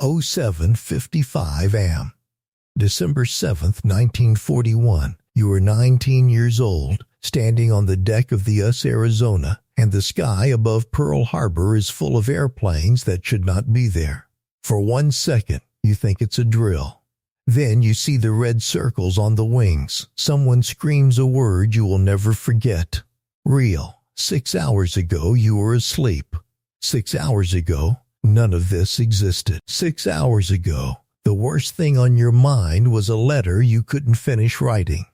07:55 am. December 7th, 1941. You are 19 years old, standing on the deck of the USS Arizona, and the sky above Pearl Harbor is full of airplanes that should not be there. For 1 second, you think it's a drill. Then you see the red circles on the wings. Someone screams a word you will never forget. Real. 6 hours ago, you were asleep. 6 hours ago, none of this existed. 6 hours ago, the worst thing on your mind was a letter you couldn't finish writing.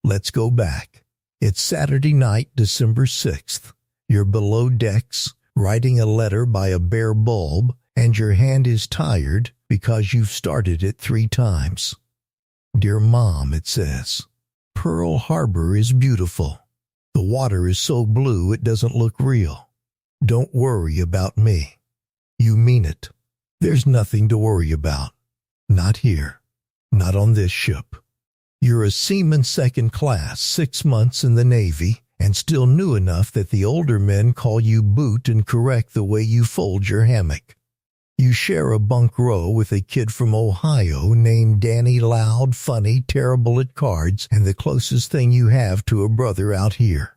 Let's go back. It's Saturday night, December 6th. You're below decks, writing a letter by a bare bulb, and your hand is tired because you've started it 3 times. Dear Mom, it says, Pearl Harbor is beautiful. The water is so blue it doesn't look real. Don't worry about me. You mean it. There's nothing to worry about. Not here. Not on this ship. You're a seaman second class, 6 months in the Navy, and still new enough that the older men call you boot and correct the way you fold your hammock. You share a bunk row with a kid from Ohio named Danny, loud, funny, terrible at cards, and the closest thing you have to a brother out here.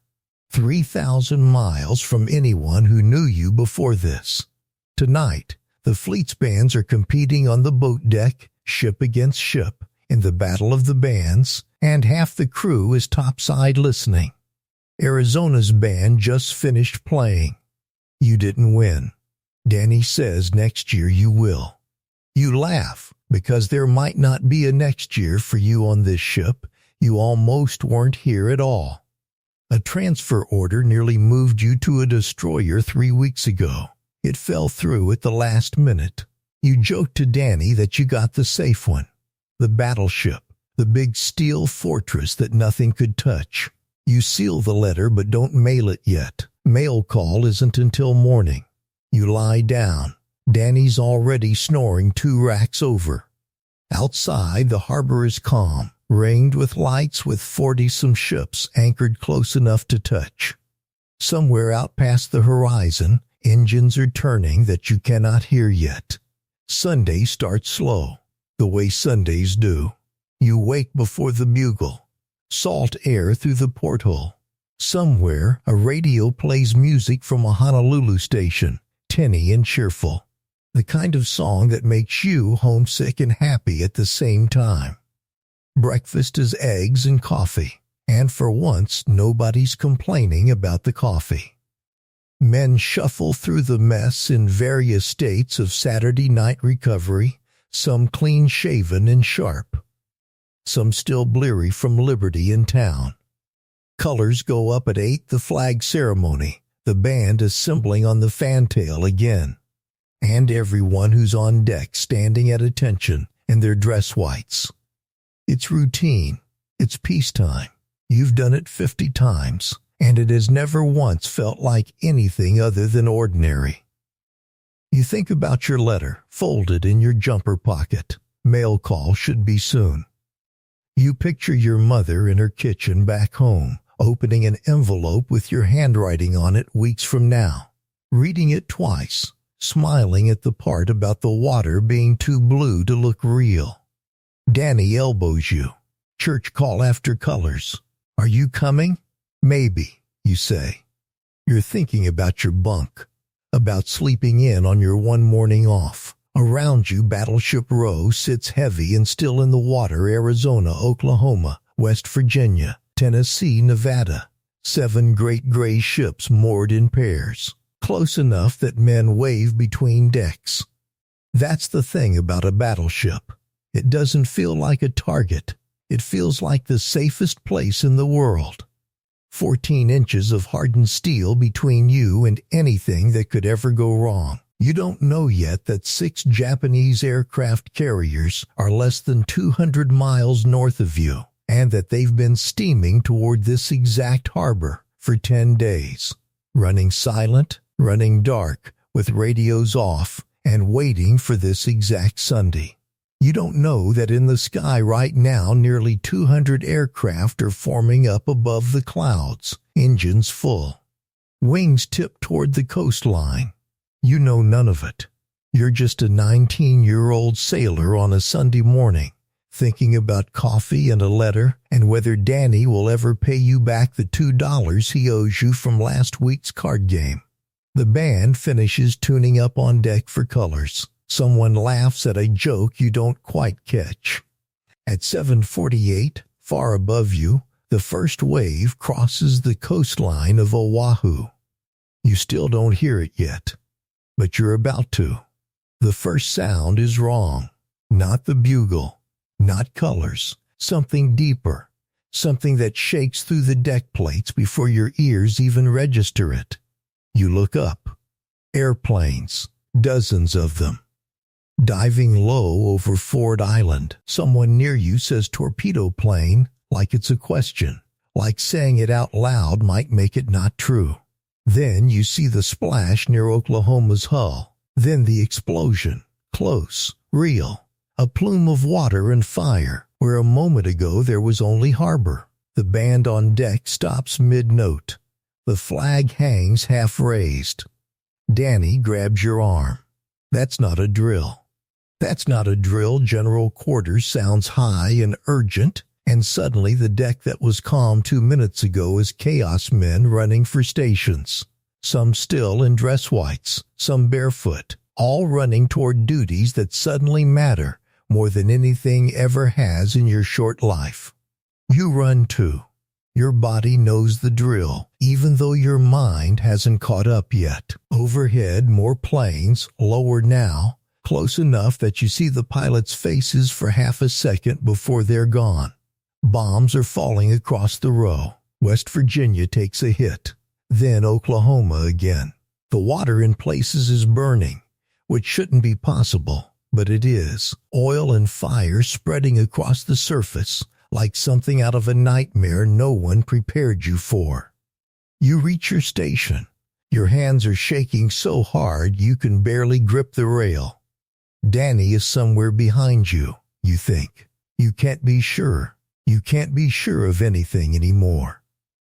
3,000 miles from anyone who knew you before this. Tonight, the fleet's bands are competing on the boat deck, ship against ship, in the Battle of the Bands, and half the crew is topside listening. Arizona's band just finished playing. You didn't win. Danny says next year you will. You laugh, because there might not be a next year for you on this ship. You almost weren't here at all. A transfer order nearly moved you to a destroyer 3 weeks ago. It fell through at the last minute. You joked to Danny that you got the safe one. The battleship, the big steel fortress that nothing could touch. You seal the letter but don't mail it yet. Mail call isn't until morning. You lie down. Danny's already snoring 2 racks over. Outside, the harbor is calm, ringed with lights with 40-some ships anchored close enough to touch. Somewhere out past the horizon, engines are turning that you cannot hear yet. Sunday starts slow, the way Sundays do. You wake before the bugle. Salt air through the porthole. Somewhere, a radio plays music from a Honolulu station, tinny and cheerful. The kind of song that makes you homesick and happy at the same time. Breakfast is eggs and coffee, and for once, nobody's complaining about the coffee. Men shuffle through the mess in various states of Saturday night recovery, some clean-shaven and sharp. Some still bleary from liberty in town. Colors go up at 8, the flag ceremony, the band assembling on the fantail again. And everyone who's on deck standing at attention in their dress whites. It's routine. It's peacetime. You've done it 50 times, and it has never once felt like anything other than ordinary. You think about your letter, folded in your jumper pocket. Mail call should be soon. You picture your mother in her kitchen back home, opening an envelope with your handwriting on it weeks from now, reading it twice, smiling at the part about the water being too blue to look real. Danny elbows you. Church call after colors. Are you coming? Maybe, you say. You're thinking about your bunk, about sleeping in on your one morning off. Around you, Battleship Row sits heavy and still in the water. Arizona, Oklahoma, West Virginia, Tennessee, Nevada. 7 great gray ships moored in pairs, close enough that men wave between decks. That's the thing about a battleship. It doesn't feel like a target. It feels like the safest place in the world. 14 inches of hardened steel between you and anything that could ever go wrong. You don't know yet that 6 Japanese aircraft carriers are less than 200 miles north of you, and that they've been steaming toward this exact harbor for 10 days, running silent, running dark, with radios off, and waiting for this exact Sunday. You don't know that in the sky right now nearly 200 aircraft are forming up above the clouds, engines full. Wings tipped toward the coastline. You know none of it. You're just a 19-year-old sailor on a Sunday morning, thinking about coffee and a letter and whether Danny will ever pay you back the $2 he owes you from last week's card game. The band finishes tuning up on deck for colors. Someone laughs at a joke you don't quite catch. At 7:48, far above you, the first wave crosses the coastline of Oahu. You still don't hear it yet, but you're about to. The first sound is wrong. Not the bugle, not colors, something deeper, something that shakes through the deck plates before your ears even register it. You look up. Airplanes, dozens of them. Diving low over Ford Island, someone near you says torpedo plane like it's a question, like saying it out loud might make it not true. Then you see the splash near Oklahoma's hull, then the explosion, close, real, a plume of water and fire where a moment ago there was only harbor. The band on deck stops mid-note. The flag hangs half raised. Danny grabs your arm. That's not a drill. That's not a drill. General quarters sounds high and urgent, and suddenly the deck that was calm 2 minutes ago is chaos men running for stations. Some still in dress whites, some barefoot, all running toward duties that suddenly matter more than anything ever has in your short life. You run too. Your body knows the drill, even though your mind hasn't caught up yet. Overhead, more planes, lower now, close enough that you see the pilots' faces for half a second before they're gone. Bombs are falling across the row. West Virginia takes a hit. Then Oklahoma again. The water in places is burning, which shouldn't be possible, but it is. Oil and fire spreading across the surface, like something out of a nightmare no one prepared you for. You reach your station. Your hands are shaking so hard you can barely grip the rail. Danny is somewhere behind you, you think. You can't be sure. You can't be sure of anything anymore.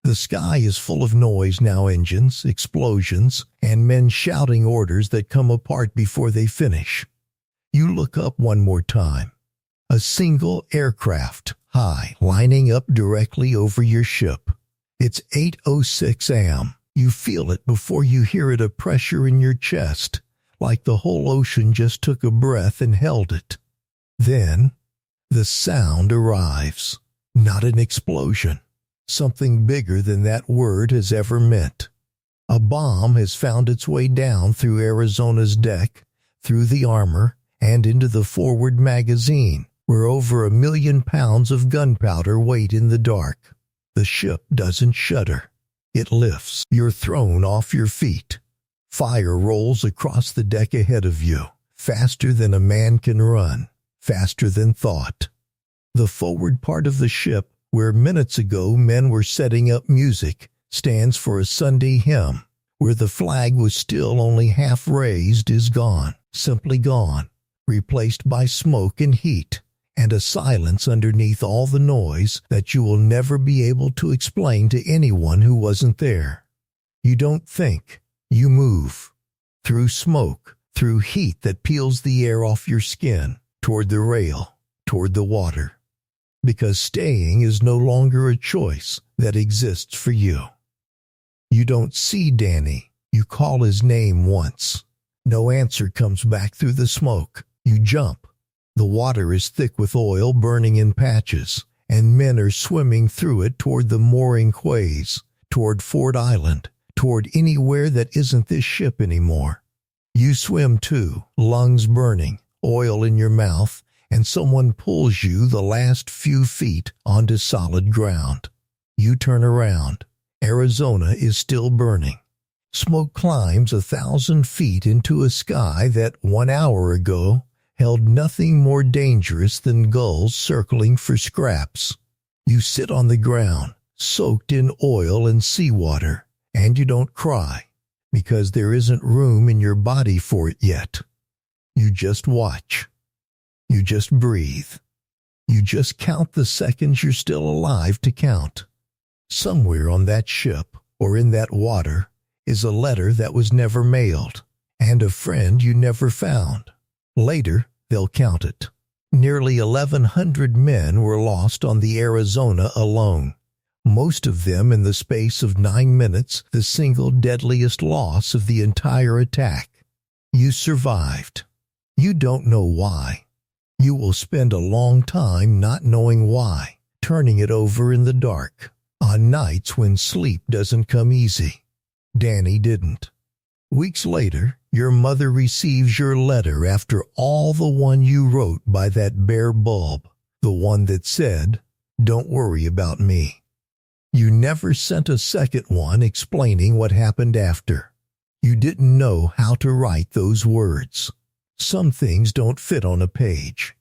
The sky is full of noise now, engines, explosions, and men shouting orders that come apart before they finish. You look up one more time. A single aircraft, high, lining up directly over your ship. It's 8:06 a.m. You feel it before you hear it, a pressure in your chest, like the whole ocean just took a breath and held it. Then, the sound arrives. Not an explosion. Something bigger than that word has ever meant. A bomb has found its way down through Arizona's deck, through the armor, and into the forward magazine, where over 1 million pounds of gunpowder wait in the dark. The ship doesn't shudder. It lifts. You're thrown off your feet. Fire rolls across the deck ahead of you, faster than a man can run, faster than thought. The forward part of the ship, where minutes ago men were setting up music, stands for a Sunday hymn. Where the flag was still only half raised is gone, simply gone, replaced by smoke and heat, and a silence underneath all the noise that you will never be able to explain to anyone who wasn't there. You don't think, you move. Through smoke, through heat that peels the air off your skin, toward the rail, toward the water. Because staying is no longer a choice that exists for you. You don't see Danny. You call his name once. No answer comes back through the smoke. You jump. The water is thick with oil burning in patches, and men are swimming through it toward the mooring quays, toward Ford Island, toward anywhere that isn't this ship anymore. You swim too, lungs burning, oil in your mouth, and someone pulls you the last few feet onto solid ground. You turn around. Arizona is still burning. Smoke climbs 1,000 feet into a sky that 1 hour ago held nothing more dangerous than gulls circling for scraps. You sit on the ground, soaked in oil and seawater, and you don't cry, because there isn't room in your body for it yet. You just watch. You just breathe. You just count the seconds you're still alive to count. Somewhere on that ship, or in that water, is a letter that was never mailed, and a friend you never found. Later, they'll count it. Nearly 1,100 men were lost on the Arizona alone, most of them in the space of 9 minutes, the single deadliest loss of the entire attack. You survived. You don't know why. You will spend a long time not knowing why, turning it over in the dark, on nights when sleep doesn't come easy. Danny didn't. Weeks later, your mother receives your letter after all the one you wrote by that bare bulb, the one that said, "Don't worry about me." You never sent a second one explaining what happened after. You didn't know how to write those words. Some things don't fit on a page.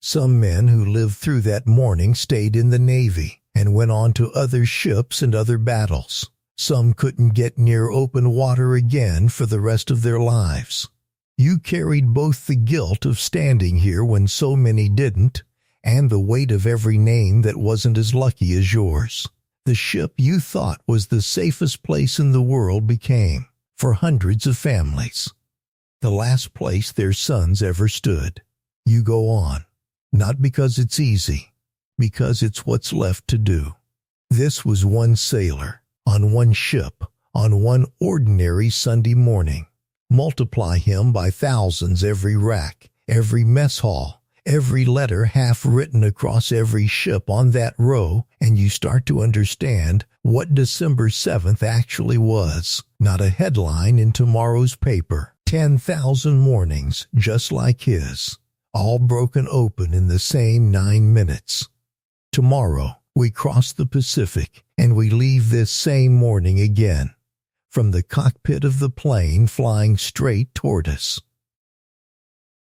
Some men who lived through that morning stayed in the Navy and went on to other ships and other battles. Some couldn't get near open water again for the rest of their lives. You carried both the guilt of standing here when so many didn't, and the weight of every name that wasn't as lucky as yours. The ship you thought was the safest place in the world became, for hundreds of families, the last place their sons ever stood. You go on, not because it's easy, because it's what's left to do. This was one sailor, on one ship, on one ordinary Sunday morning. Multiply him by thousands every rack, every mess hall, every letter half written across every ship on that row, and you start to understand what December 7th actually was. Not a headline in tomorrow's paper. 10,000 mornings just like his, all broken open in the same 9 minutes. Tomorrow, we cross the Pacific, and we leave this same morning again, from the cockpit of the plane flying straight toward us.